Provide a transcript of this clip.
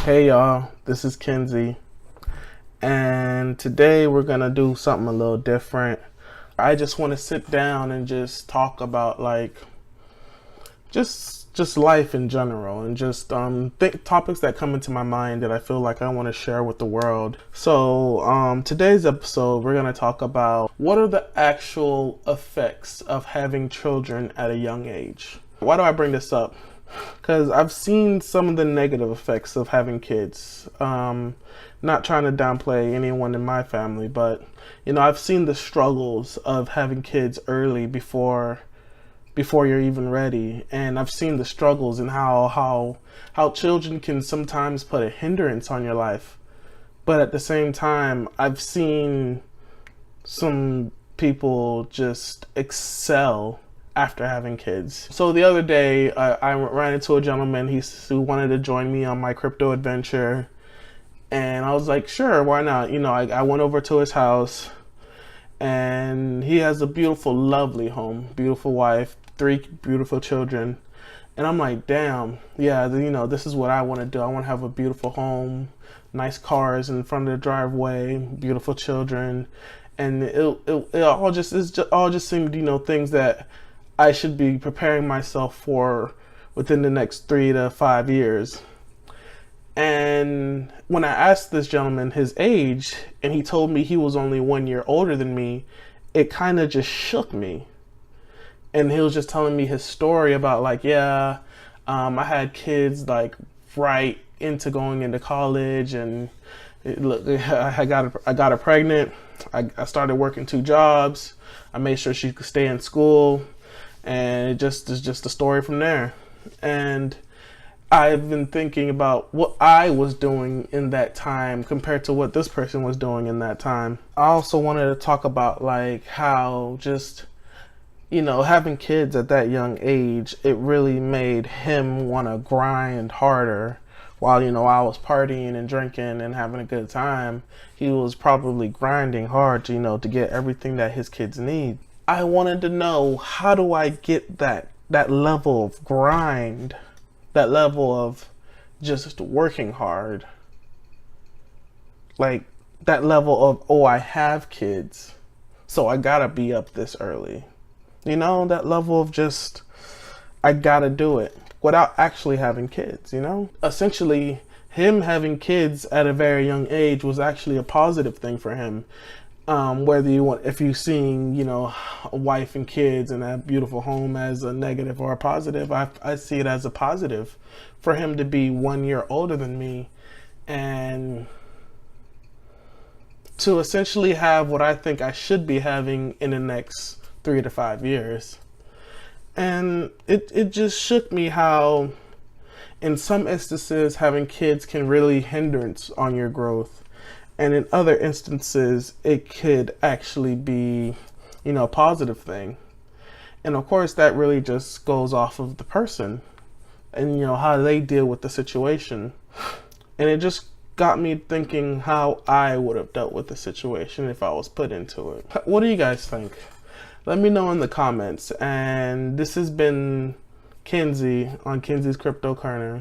Hey y'all, this is Kenzie, and today we're gonna do something a little different. I just want to sit down and just talk about just life in general, and just think topics that come into my mind that I feel like I want to share with the world. So today's episode, we're gonna talk about what are the actual effects of having children at a young age. Why do I bring this up? Because I've seen some of the negative effects of having kids. Not trying to downplay anyone in my family, but I've seen the struggles of having kids early before you're even ready, and I've seen the struggles and how children can sometimes put a hindrance on your life. But at the same time, I've seen some people just excel after having kids. So the other day, I ran into a gentleman who wanted to join me on my crypto adventure, and I was like, sure, why not? I went over to his house, and he has a beautiful, lovely home, beautiful wife, 3 beautiful children, and I'm like, damn, yeah, this is what I want to do. I want to have a beautiful home, nice cars in front of the driveway, beautiful children, and it all just seemed, things that I should be preparing myself for within the next 3 to 5 years. And when I asked this gentleman his age, and he told me he was only 1 year older than me, it kind of just shook me. And he was just telling me his story about I had kids right into going into college, and I got her pregnant. I started working 2 jobs. I made sure she could stay in school. And it just is just a story from there. And I've been thinking about what I was doing in that time compared to what this person was doing in that time. I also wanted to talk about how just, having kids at that young age, it really made him want to grind harder. While, I was partying and drinking and having a good time, he was probably grinding hard to get everything that his kids need. I wanted to know, how do I get that level of grind, that level of just working hard, that level of, oh, I have kids, so I gotta be up this early. That level of just, I gotta do it without actually having kids, Essentially, him having kids at a very young age was actually a positive thing for him. If you're seeing, a wife and kids and a beautiful home as a negative or a positive, I see it as a positive for him to be 1 year older than me and to essentially have what I think I should be having in the next 3 to 5 years. And it just shook me how in some instances having kids can really hindrance on your growth. And in other instances, it could actually be, a positive thing. And of course, that really just goes off of the person and, how they deal with the situation. And it just got me thinking how I would have dealt with the situation if I was put into it. What do you guys think? Let me know in the comments. And this has been Kenzie on Kenzie's Crypto Corner.